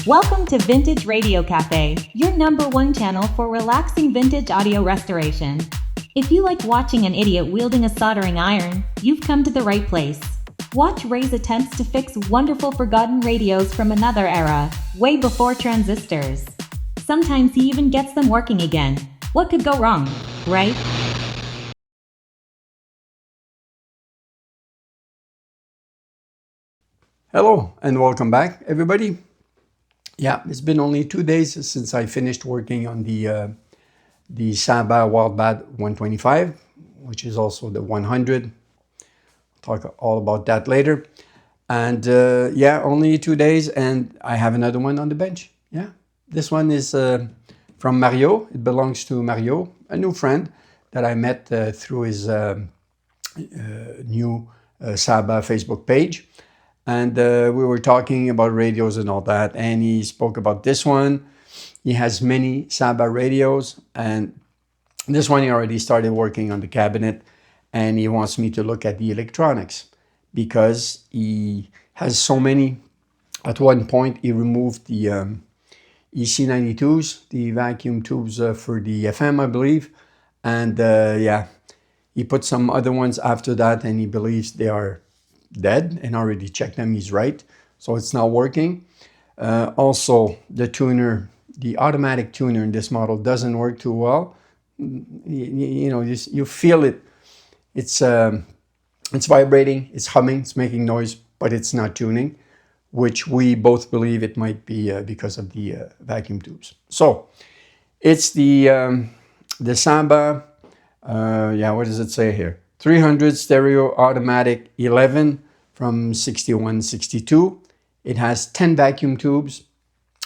Welcome to Vintage Radio Cafe, your #1 channel for relaxing vintage audio restoration. If you like watching an idiot wielding a soldering iron, you've come to the right place. Watch Ray's attempts to fix wonderful forgotten radios from another era, way before transistors. Sometimes he even gets them working again. What could go wrong, right? Hello and welcome back, everybody. Yeah, it's been only 2 days since I finished working on the Saba Wildbat 125, which is also the 100. I'll talk all about that later. And yeah, only 2 days, and I have another one on the bench. Yeah, this one is from Mario. It belongs to Mario, a new friend that I met through his new Saba Facebook page. And we were talking about radios and all that, and he spoke about this one. He has many Saba radios, and this one he already started working on the cabinet, and he wants me to look at the electronics because he has so many. At one point, he removed the EC92s, the vacuum tubes for the FM, I believe, and yeah, he put some other ones after that, and he believes they are dead, and already checked them. He's right, so it's not working. Also, the tuner, the automatic tuner in this model doesn't work too well. You know, you feel it. It's vibrating, it's humming, it's making noise, but it's not tuning, which we both believe it might be because of the vacuum tubes. So it's the Saba. Yeah, what does it say here? 300 stereo automatic 11 from 6162. It has 10 vacuum tubes,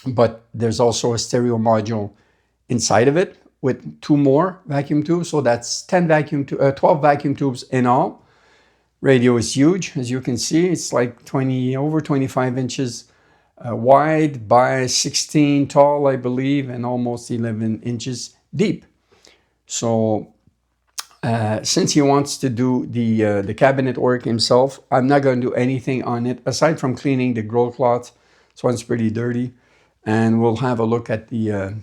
but there's also a stereo module inside of it with 2 more vacuum tubes. So that's 12 vacuum tubes in all. Radio is huge, as you can see. It's like over 25 inches wide by 16 tall, I believe, and almost 11 inches deep. So since he wants to do the cabinet work himself, I'm not going to do anything on it aside from cleaning the grow cloth. This one's pretty dirty, and we'll have a look at the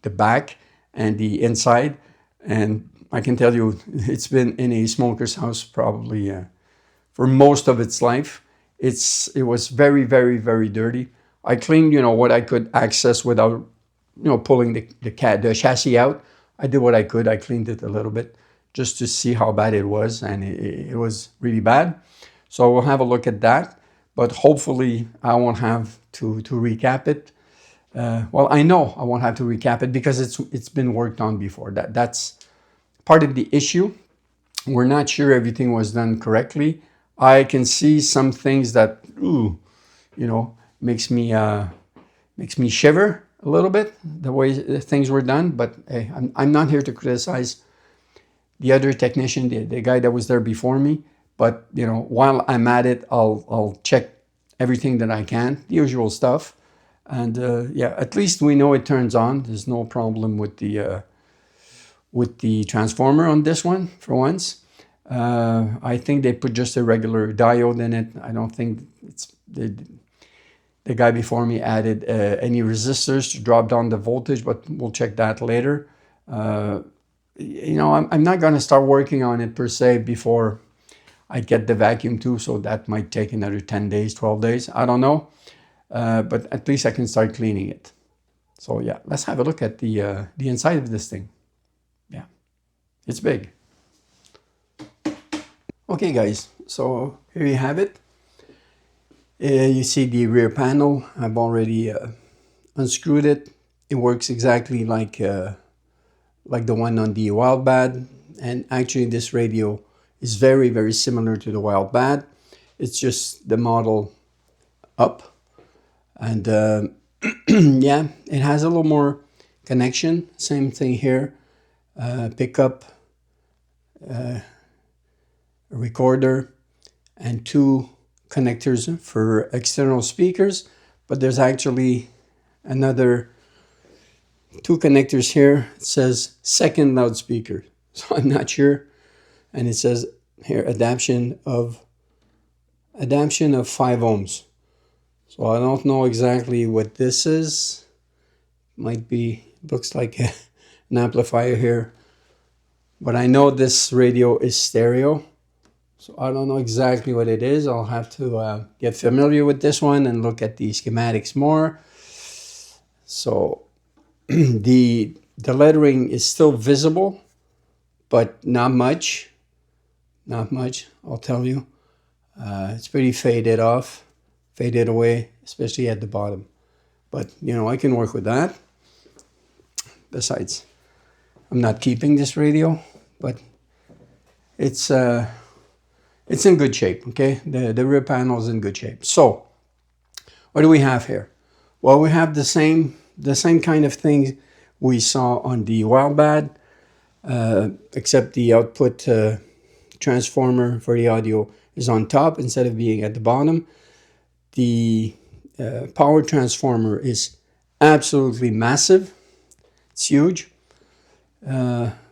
back and the inside. And I can tell you, it's been in a smoker's house probably for most of its life. It was very, very, very dirty. I cleaned, what I could access without, pulling the chassis out. I did what I could. I cleaned it a little bit, just to see how bad it was, and it was really bad. So we'll have a look at that, but hopefully I won't have to recap it. Well, I know I won't have to recap it because it's been worked on before. That's part of the issue. We're not sure everything was done correctly. I can see some things that, makes me shiver a little bit, the way things were done, but hey, I'm not here to criticize the other technician, the guy that was there before me. But, while I'm at it, I'll check everything that I can, the usual stuff. And yeah, at least we know it turns on. There's no problem with the transformer on this one for once. I think they put just a regular diode in it. I don't think the guy before me added any resistors to drop down the voltage, but we'll check that later. I'm not going to start working on it per se before I get the vacuum tube, so that might take another 10 days, 12 days. I don't know, but at least I can start cleaning it. So yeah, let's have a look at the inside of this thing. Yeah, it's big. Okay, guys, so here you have it. You see the rear panel. I've already unscrewed it. It works exactly like the one on the Wildbat, and actually this radio is very, very similar to the Wildbat. It's just the model up, and yeah, it has a little more connection. Same thing here, pickup, a recorder, and 2 connectors for external speakers, but there's actually another 2 connectors here. It says second loudspeaker, so I'm not sure. And it says here adaptation of 5 ohms. So I don't know exactly what this is. Might be, looks like an amplifier here. But I know this radio is stereo. So I don't know exactly what it is. I'll have to get familiar with this one and look at the schematics more. So the lettering is still visible, but not much. Not much, I'll tell you. It's pretty faded off, faded away, especially at the bottom. But, you know, I can work with that. Besides, I'm not keeping this radio, but it's in good shape, okay? The rear panel is in good shape. So, what do we have here? Well, we have the same kind of things we saw on the Wildbat, except the output transformer for the audio is on top instead of being at the bottom. The power transformer is absolutely massive. It's huge.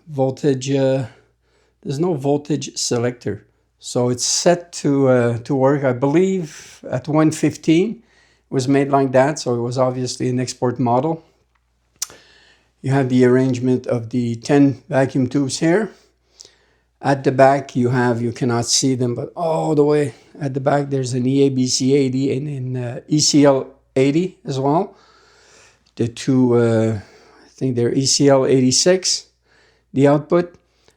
Voltage, there's no voltage selector. So it's set to work, I believe, at 115. It was made like that, so it was obviously an export model. You have the arrangement of the 10 vacuum tubes here. At the back, you cannot see them, but all the way at the back, there's an EABC 80 and an ECL 80 as well. The two, I think they're ECL 86, the output.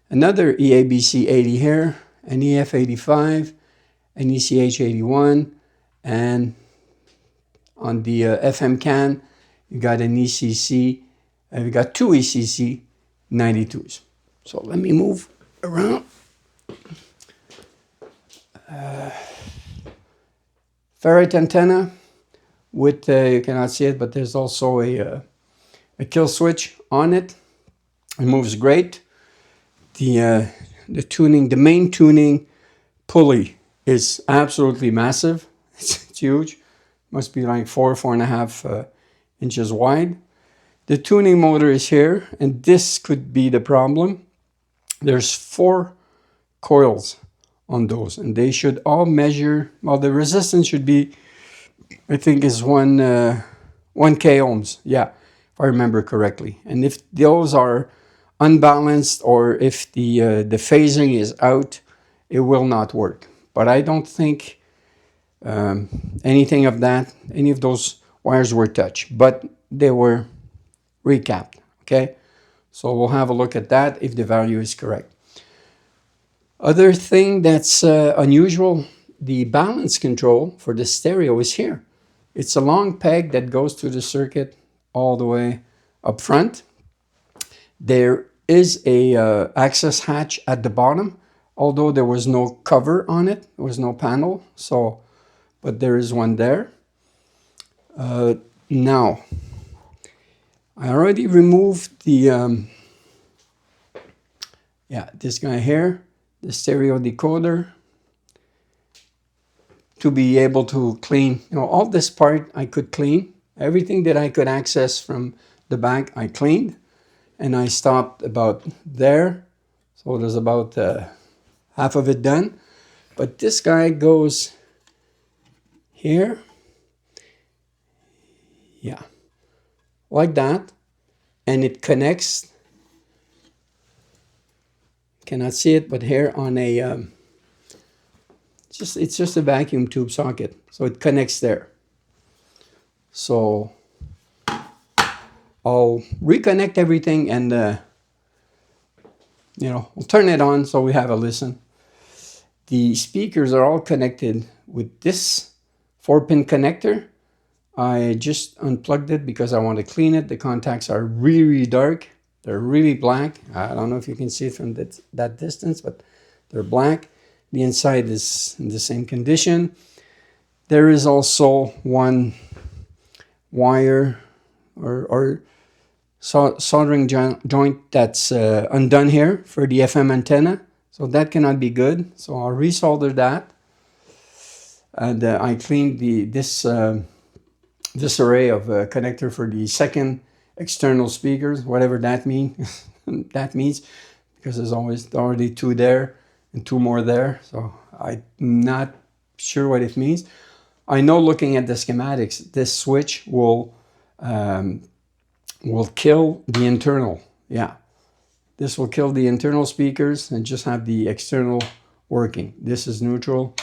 Another EABC 80 here, an EF 85, an ECH 81, and on the FM can, you got an ECC, we got two ECC 92s. So let me move around. Ferrite antenna with, you cannot see it, but there's also a kill switch on it. It moves great. The tuning, the main tuning pulley is absolutely massive. It's huge. Must be like 4.5 inches wide. The tuning motor is here, and this could be the problem. There's 4 coils on those, and they should all measure, well, the resistance should be, I think, is 1 k ohms. Yeah, if I remember correctly. And if those are unbalanced, or if the phasing is out, it will not work. But I don't think anything of that, any of those wires were touched, but they were recapped, okay? So we'll have a look at that if the value is correct. Other thing that's unusual, the balance control for the stereo is here. It's a long peg that goes to the circuit all the way up front. There is a access hatch at the bottom, although there was no cover on it. There was no panel, so, but there is one there. Now, I already removed the, this guy here, the stereo decoder, to be able to clean, you know, all this part I could clean. Everything that I could access from the back, I cleaned, and I stopped about there. So there's about half of it done. But this guy goes here, yeah, like that, and it connects. Cannot see it, but here on a it's just a vacuum tube socket, so it connects there. So I'll reconnect everything and you know, we'll turn it on so we have a listen. The speakers are all connected with this 4-pin connector. I just unplugged it because I want to clean it. The contacts are really, really dark. They're really black. I don't know if you can see it from that distance, but they're black. The inside is in the same condition. There is also one wire or soldering joint that's undone here for the FM antenna. So that cannot be good. So I'll resolder that. And I cleaned this array of connector for the second external speakers, whatever that means. That means, because there's already 2 there and 2 more there. So I'm not sure what it means. I know looking at the schematics, this switch will kill the internal. Yeah, this will kill the internal speakers and just have the external working. This is neutral,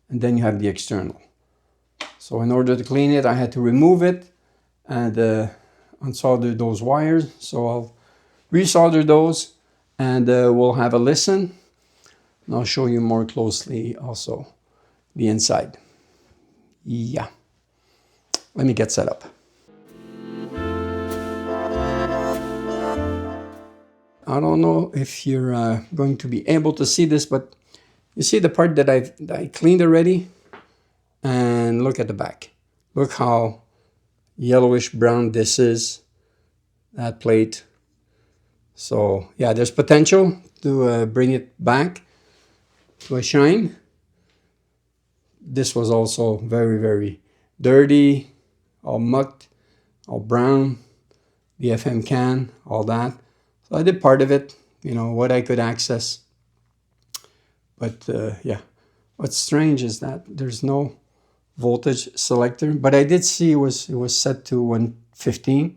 and then you have the external. So in order to clean it, I had to remove it and unsolder those wires. So I'll resolder those, and we'll have a listen. And I'll show you more closely also the inside. Yeah, let me get set up. I don't know if you're going to be able to see this, but you see the part that I cleaned already? And look at the back. Look how yellowish brown this is, that plate. So yeah, there's potential to bring it back to a shine. This was also very, very dirty, all mucked, all brown, the FM can, all that. So I did part of it, you know, what I could access. But yeah, what's strange is that there's no voltage selector, but I did see it was set to 115.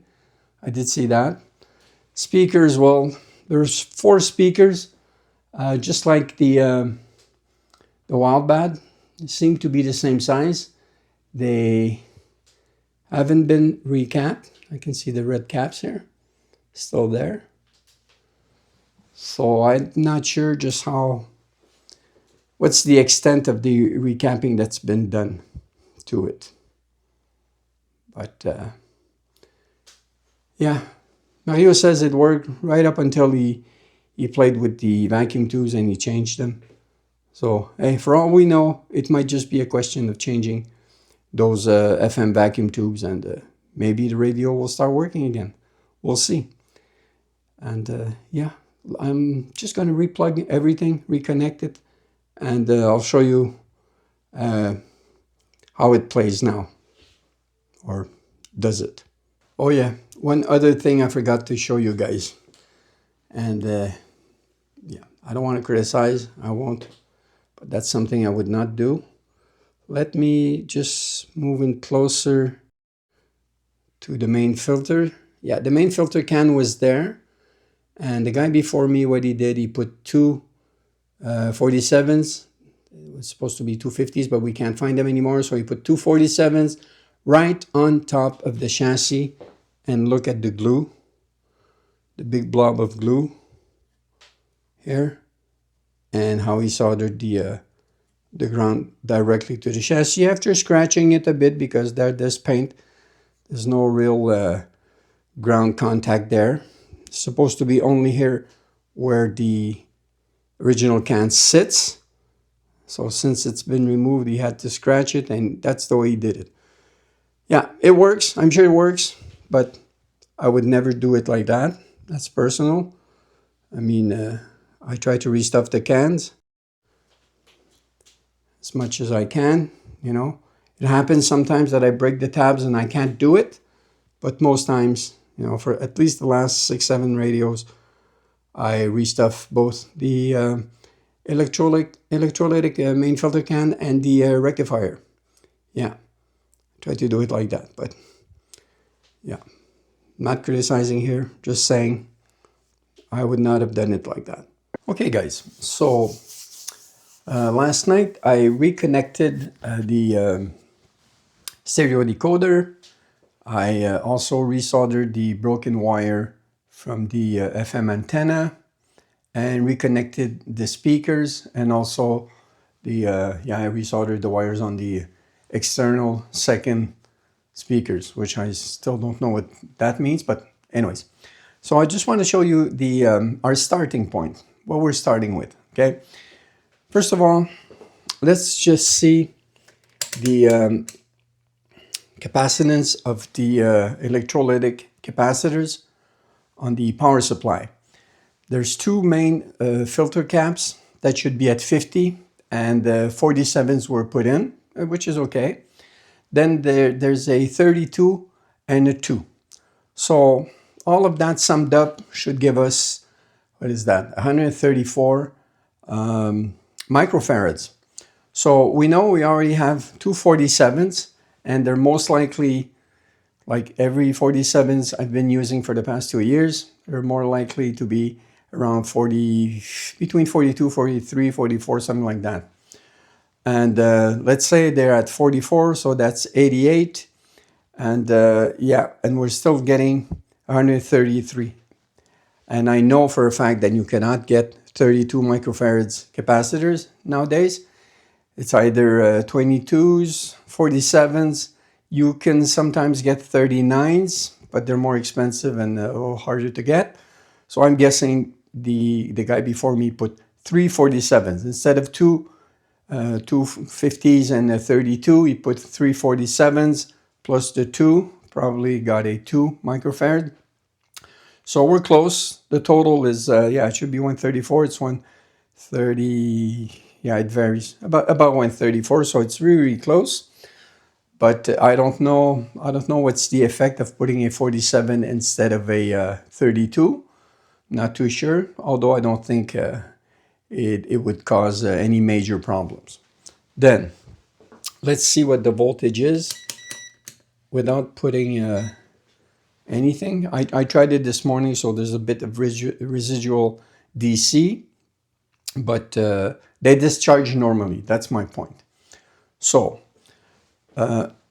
I did see that. Speakers, well, there's 4 speakers, just like the Wildbat. They seem to be the same size. They haven't been recapped. I can see the red caps here, still there. So I'm not sure just what's the extent of the recapping that's been done to it. But yeah, Mario says it worked right up until he played with the vacuum tubes and he changed them. So hey, for all we know, it might just be a question of changing those FM vacuum tubes, and maybe the radio will start working again. We'll see. And yeah, I'm just going to replug everything, reconnect it, and I'll show you how it plays now, or does it. Oh yeah, one other thing I forgot to show you guys, and yeah, I don't want to criticize, I won't, but that's something I would not do. Let me just move in closer to the main filter. Yeah, the main filter can was there, and the guy before me, what he did, he put 2 47s. It was supposed to be 250s, but we can't find them anymore, so he put 2 47s right on top of the chassis. And look at the glue, the big blob of glue here, and how he soldered the ground directly to the chassis after scratching it a bit, because there's paint. There's no real ground contact there. It's supposed to be only here where the original can sits. So since it's been removed, he had to scratch it, and that's the way he did it. Yeah, it works. I'm sure it works, but I would never do it like that. That's personal. I mean, I try to restuff the cans as much as I can, you know. It happens sometimes that I break the tabs and I can't do it, but most times, you know, for at least the last 6-7 radios, I restuff both the electrolytic main filter can and the rectifier. Yeah, try to do it like that, but yeah, not criticizing here, just saying I would not have done it like that. Okay guys, so last night I reconnected the stereo decoder. I also resoldered the broken wire from the FM antenna and reconnected the speakers, and also the I resoldered the wires on the external second speakers, which I still don't know what that means, but anyways. So I just want to show you the our starting point, what we're starting with, okay? First of all, let's just see the capacitance of the electrolytic capacitors on the power supply. There's 2 main filter caps that should be at 50, and 47s were put in, which is okay. Then there's a 32 and a 2. So all of that summed up should give us, what is that, 134 microfarads. So we know we already have two 47s, and they're most likely, like every 47s I've been using for the past 2 years, they're more likely to be around 40, between 42, 43, 44, something like that. And let's say they're at 44, so that's 88. And yeah, and we're still getting 133. And I know for a fact that you cannot get 32 microfarads capacitors nowadays. It's either 22s, 47s. You can sometimes get 39s, but they're more expensive and a little harder to get. So I'm guessing the guy before me put three 47s. Instead of two 50s and a 32, he put three 47s plus the two, probably got a 2 microfarad. So we're close. The total is, yeah, it should be 134. It's 130. Yeah, it varies about 134. So it's really, really close. But I don't know. I don't know what's the effect of putting a 47 instead of a 32. Not too sure. Although I don't think it would cause any major problems. Then let's see what the voltage is without putting anything. I tried it this morning, so there's a bit of residual DC, but they discharge normally. That's my point. So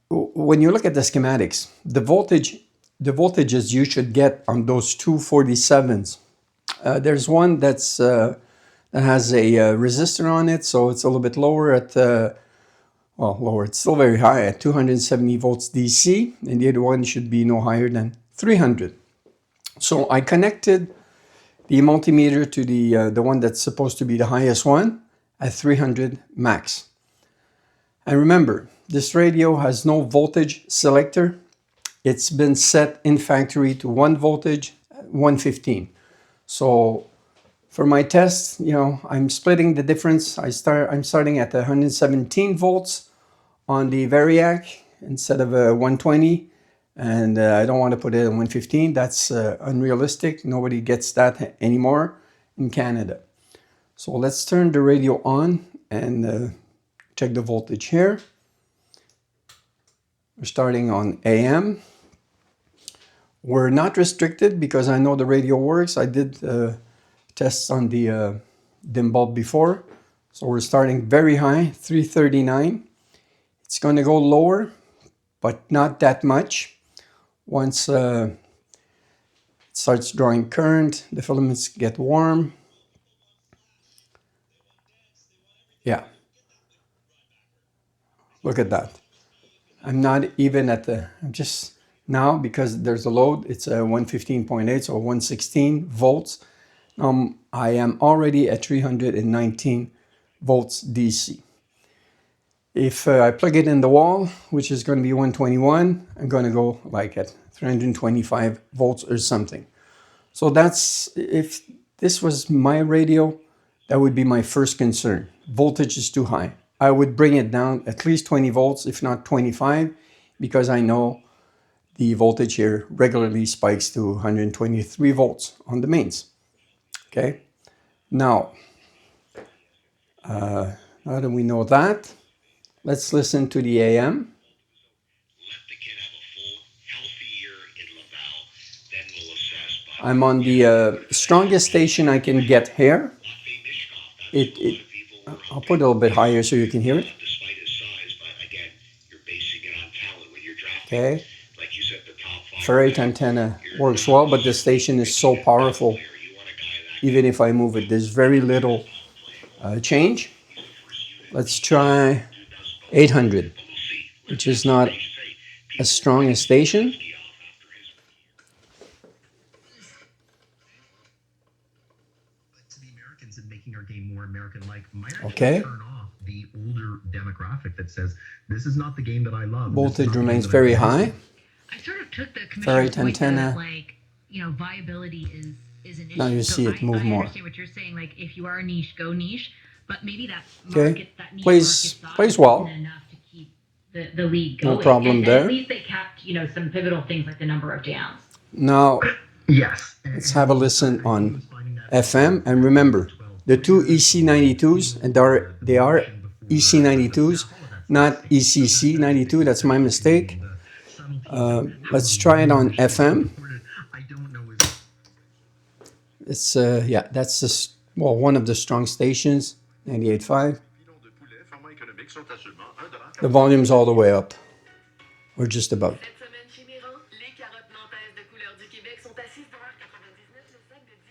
when you look at the schematics, the voltages you should get on those two 47s, there's one that has a resistor on it, so it's a little bit lower at well, lower, it's still very high at 270 volts DC, and the other one should be no higher than 300. So I connected the multimeter to the one that's supposed to be the highest one at 300 max. And remember, this radio has no voltage selector. It's been set in factory to 1 voltage, 115. So for my test, you know, I'm splitting the difference. I'm starting at 117 volts on the Variac instead of a 120, and I don't want to put it at 115. That's unrealistic. Nobody gets that anymore in Canada. So let's turn the radio on and check the voltage here. We're starting on AM. We're not restricted because I know the radio works. I did tests on the dim bulb before. So we're starting very high, 339. It's going to go lower, but not that much. Once it starts drawing current, the filaments get warm. Yeah. Look at that. I'm not even at the, I'm just now, because there's a load, it's a 115.8, so 116 volts. I am already at 319 volts DC. If I plug it in the wall, which is going to be 121, I'm going to go like at 325 volts or something. So that's, if this was my radio, that would be my first concern. Voltage is too high. I would bring it down at least 20 volts, if not 25, because I know the voltage here regularly spikes to 123 volts on the mains. Okay, now that we know that, let's listen to the AM. I'm on the strongest station I can get here. I'll put it a little bit higher so you can hear it. Okay. Ferrite antenna works well, but the station is so powerful. Even if I move it, there's very little change. Let's try 800, which is not as strong a station. Okay. The older demographic that says this is not the game that I love. Voltage remains very high. I sort of took the commissioner's point that, like, you know, viability is an issue. Now you see it move more. I understand what you're saying. Like, if you are a niche, go niche. But maybe that market, that niche plays well. Enough to keep the lead going. No problem there. At least they kept, you know, some pivotal things like the number of jams. Now, yes. Let's have a listen on FM. And remember, the two EC92s, and they are EC92s, not ECC 92. That's my mistake. Let's try it on FM. It's yeah, that's just, well, one of the strong stations, 98.5. The volume's all the way up, or just about.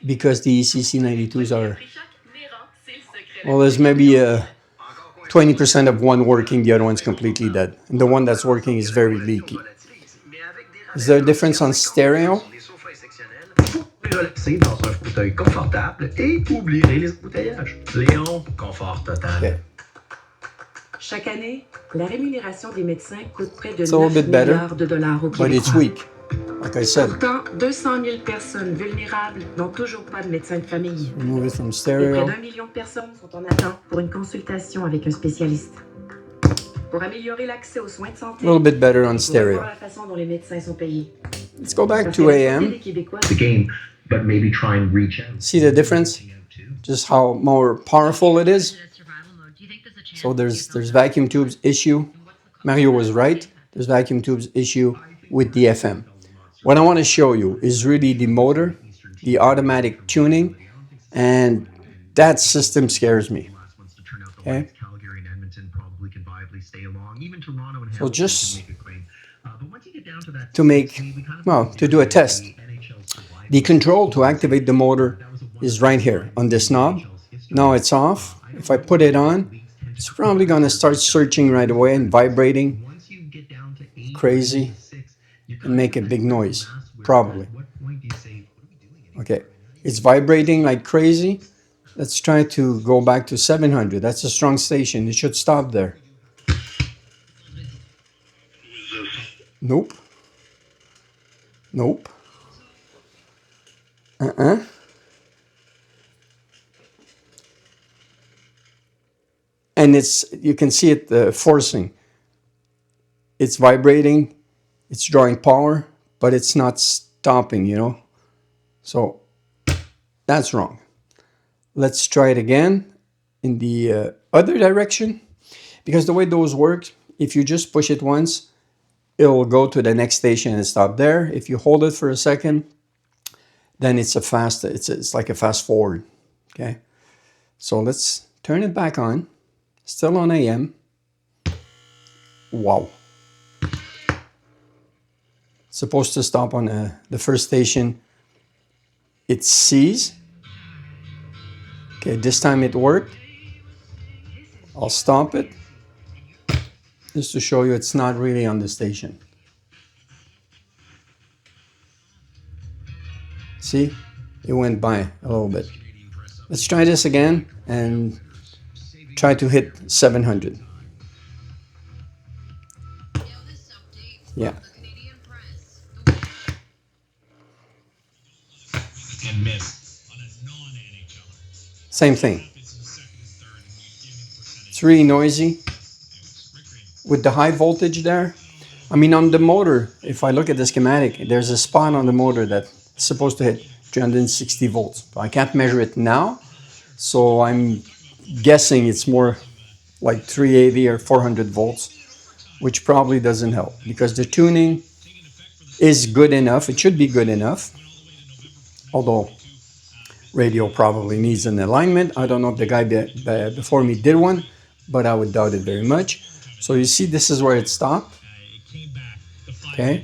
Because the ECC 92s are, well, there's maybe 20% of one working, the other one's completely dead. And the one that's working is very leaky. Is there a difference on stereo? Relaxer dans un fauteuil confortable et oublierez les embouteillages. Léon, confort total. Okay. Chaque année, la rémunération des médecins coûte près de It's a little 9 bit better, milliards de dollars au but it's Québécois. weak, like I said. Pourtant, 200 000 personnes vulnérables n'ont toujours pas de médecin de famille. Remove it from Et près stereo. d'1 million de personnes sont en attente pour une consultation avec un spécialiste. Pour améliorer l'accès aux soins de santé, A little bit better on pour stereo. revoir la façon dont les médecins sont payés. Let's go back Parce que to la santé AM. des Québécois, The game, but maybe try and reach out. See the difference? Just how more powerful it is. So there's vacuum tubes issue. Mario was right. There's vacuum tubes issue with the FM. What I want to show you is really the motor, the automatic tuning, and that system scares me. Okay. So just to make, well, to do a test, the control to activate the motor is right here on this knob. Now it's off. If I put it on, it's probably going to start searching right away and vibrating crazy and make a big noise, probably. Okay, it's vibrating like crazy. Let's try to go back to 700. That's a strong station. It should stop there. Nope. Nope. And it's, you can see it forcing. It's vibrating, it's drawing power, but it's not stopping, you know. So that's wrong. Let's try it again in the other direction. Because the way those work, if you just push it once, it'll go to the next station and stop there. If you hold it for a second, then it's a fast, it's like a fast forward, okay? So let's turn it back on. Still on AM. Wow. It's supposed to stop on the first station. It sees. Okay, this time it worked. I'll stop it. Just to show you it's not really on the station. See? It went by a little bit. Let's try this again and try to hit 700. Yeah. Same thing. It's really noisy. With the high voltage there, I mean on the motor, if I look at the schematic, there's a spot on the motor that's supposed to hit 360 volts. I can't measure it now, so I'm guessing it's more like 380 or 400 volts, which probably doesn't help because the tuning is good enough. It should be good enough, although radio probably needs an alignment. I don't know if the guy before me did one, but I would doubt it very much. So you see, this is where it stopped. Okay.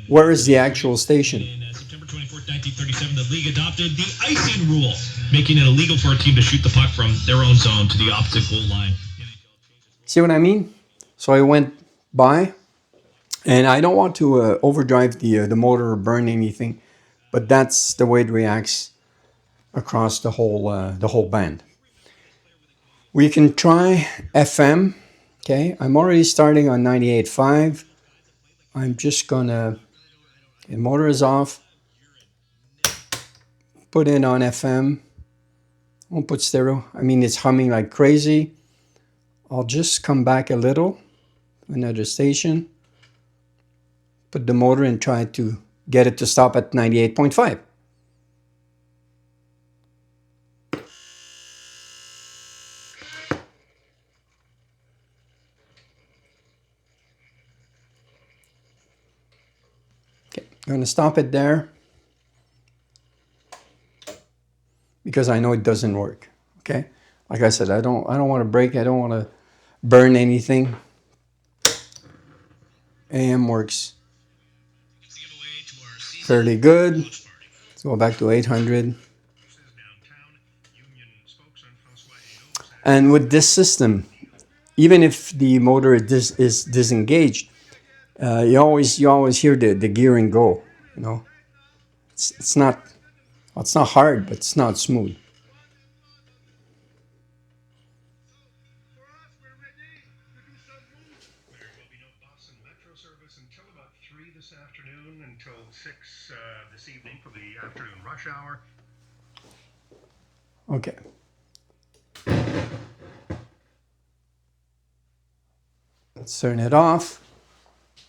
Where is the actual station? September 24th, 1937, the league adopted the icing rule, making it illegal for a team to shoot the puck from their own zone to the opposite goal line. See what I mean? So I went by, and I don't want to overdrive the motor or burn anything, but that's the way it reacts across the whole band. We can try FM. Okay, I'm already starting on 98.5. I'm just gonna, the motor is off. Put in on FM. Won't put stereo. I mean, it's humming like crazy. I'll just come back a little, another station. Put the motor and try to get it to stop at 98.5. going to stop it there because I know it doesn't work. Okay, like I said, I don't want to break. I don't want to burn anything. AM works fairly good. Let's go back to 800. And with this system, even if the motor is disengaged, you always hear the gearing go. You know, it's not hard, but it's not smooth. Until about 3 this afternoon, until 6 this evening for the afternoon rush hour. Okay. Let's turn it off.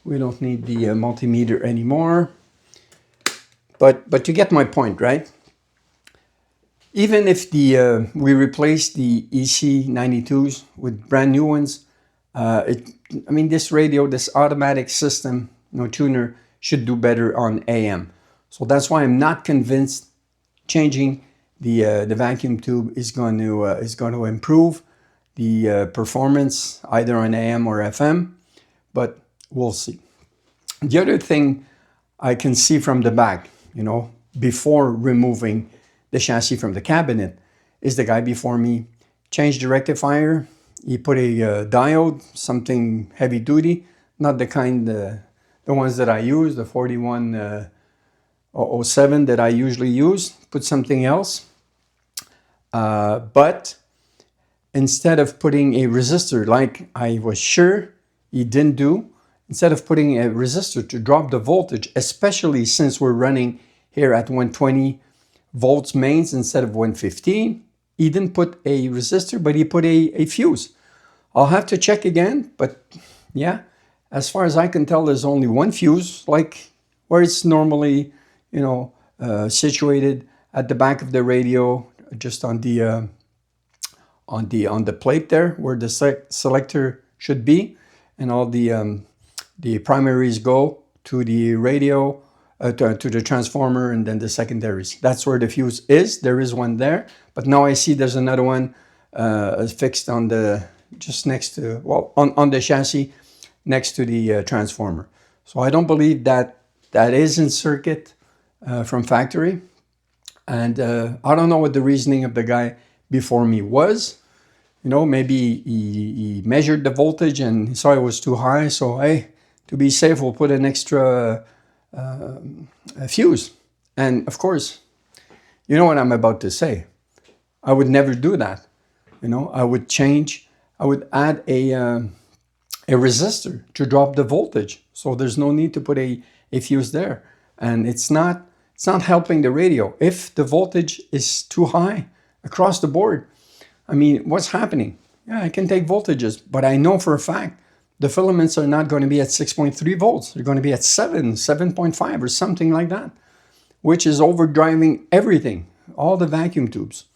We don't need the multimeter anymore. But you get my point, right? Even if we replace the EC92s with brand new ones, this radio, this automatic system, tuner, should do better on AM. So that's why I'm not convinced changing the vacuum tube is going to improve the performance either on AM or FM, but we'll see. The other thing I can see from the back, before removing the chassis from the cabinet, is the guy before me changed the rectifier. He put a diode, something heavy duty, not the kind, the ones that I use, the 4107 that I usually use, put something else. But instead of putting a resistor, like I was sure he didn't do, instead of putting a resistor to drop the voltage, especially since we're running here at 120 volts mains instead of 115, he didn't put a resistor, but he put a fuse. I'll have to check again, but yeah, as far as I can tell, there's only one fuse, like where it's normally, situated at the back of the radio, just on the plate there, where the selector should be, and all the primaries go to the radio, to the transformer, and then the secondaries. That's where the fuse is. There is one there, but now I see there's another one fixed on just next to, on the chassis next to the transformer. So I don't believe that is in circuit from factory. And I don't know what the reasoning of the guy before me was. Maybe he measured the voltage and he saw it was too high. So, hey, to be safe, we'll put an extra fuse. And of course, you know what I'm about to say. I would never do that. I would add a resistor to drop the voltage. So there's no need to put a fuse there. And it's not helping the radio. If the voltage is too high across the board, what's happening? Yeah, I can take voltages, but I know for a fact the filaments are not going to be at 6.3 volts. They're going to be at 7.5 or something like that, which is overdriving everything, all the vacuum tubes,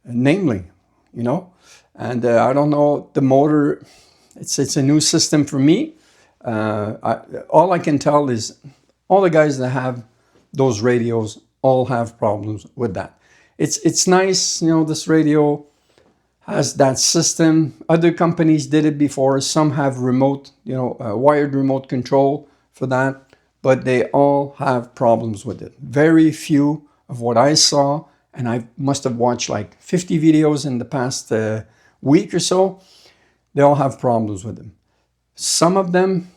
namely, And I don't know, the motor, it's a new system for me. All I can tell is all the guys that have those radios all have problems with that. It's nice, this radio has that system. Other companies did it before. Some have remote, wired remote control for that, but they all have problems with it. Very few of what I saw, and I must have watched like 50 videos in the past week or so, they all have problems with them. Some of them,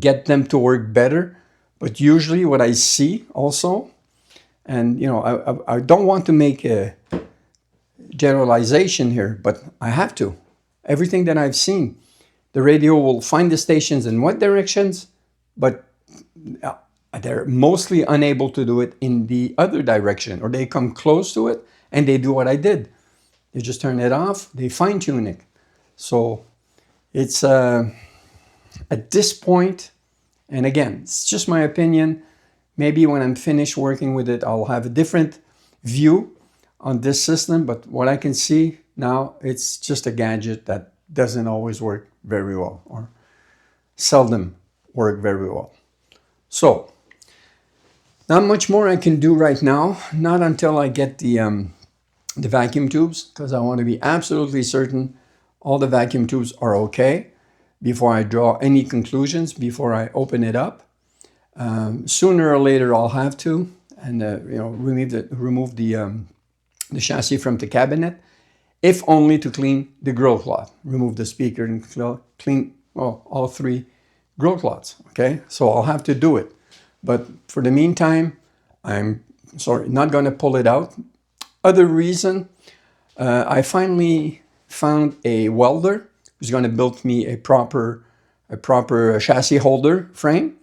get them to work better, but usually what I see also, and I don't want to make a generalization here, but I have to. Everything that I've seen, the radio will find the stations in what directions, but they're mostly unable to do it in the other direction, or they come close to it and they do what I did. They just turn it off, they fine tune it. So it's at this point, and again, it's just my opinion. Maybe when I'm finished working with it, I'll have a different view on this system. But what I can see now, it's just a gadget that doesn't always work very well, or seldom work very well. So, not much more I can do right now, not until I get the vacuum tubes, because I want to be absolutely certain all the vacuum tubes are okay before I draw any conclusions, before I open it up. Sooner or later I'll have to, and remove the chassis from the cabinet, if only to clean the grill cloth, remove the speaker and clean all three grill cloths. Okay, so I'll have to do it, but for the meantime, I'm not going to pull it out. Other reason, I finally found a welder who's going to build me a proper chassis holder frame.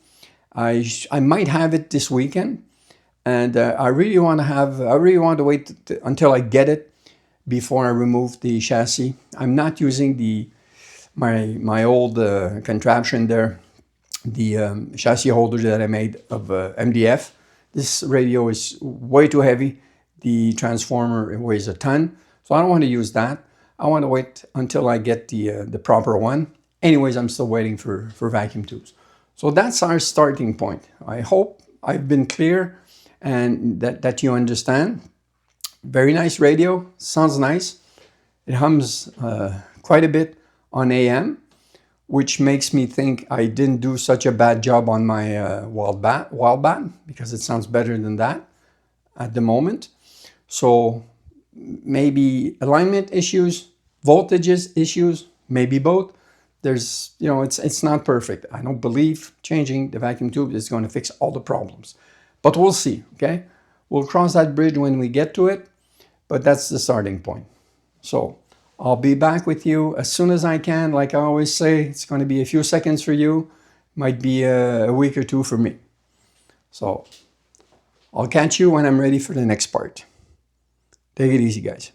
I might have it this weekend, and I really want to wait until I get it before I remove the chassis. I'm not using my old contraption there, the chassis holder that I made of MDF. This radio is way too heavy. The transformer weighs a ton, so I don't want to use that. I want to wait until I get the proper one. Anyways, I'm still waiting for vacuum tubes. So that's our starting point. I hope I've been clear and that you understand. Very nice radio, sounds nice. It hums quite a bit on AM, which makes me think I didn't do such a bad job on my wild bat, because it sounds better than that at the moment. So maybe alignment issues, voltages issues, maybe both. There's, it's not perfect. I don't believe changing the vacuum tube is going to fix all the problems, but we'll see. Okay, we'll cross that bridge when we get to it, but that's the starting point. So I'll be back with you as soon as I can. Like I always say, it's going to be a few seconds for you, might be a week or two for me. So I'll catch you when I'm ready for the next part. Take it easy, guys.